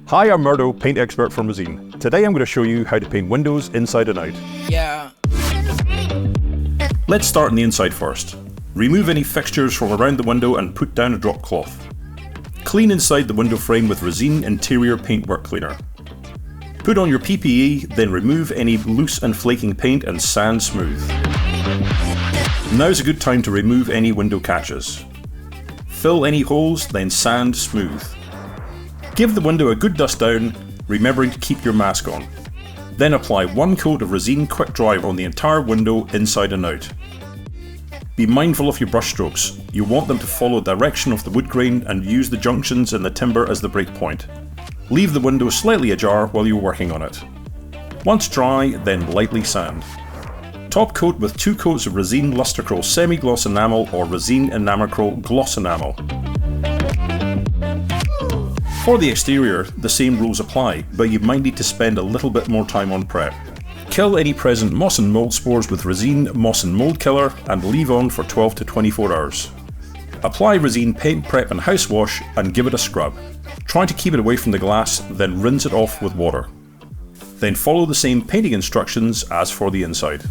Hi, I'm Murdo, paint expert from Resene. Today I'm going to show you how to paint windows inside and out. Yeah. Let's start on the inside first. Remove any fixtures from around the window and put down a drop cloth. Clean inside the window frame with Resene Interior Paintwork Cleaner. Put on your PPE, then remove any loose and flaking paint and sand smooth. Now's a good time to remove any window catches. Fill any holes, then sand smooth. Give the window a good dust down, remembering to keep your mask on. Then apply one coat of Resene Quick Dry on the entire window inside and out. Be mindful of your brush strokes. You want them to follow the direction of the wood grain and use the junctions in the timber as the break point. Leave the window slightly ajar while you're working on it. Once dry, then lightly sand. Top coat with 2 coats of Resene Lustacryl semi-gloss enamel or Resene Enamacryl gloss enamel. For the exterior, the same rules apply, but you might need to spend a little bit more time on prep. Kill any present moss and mould spores with Resene Moss and Mould Killer and leave on for 12 to 24 hours. Apply Resene Paint Prep and Housewash and give it a scrub. Try to keep it away from the glass, then rinse it off with water. Then follow the same painting instructions as for the inside.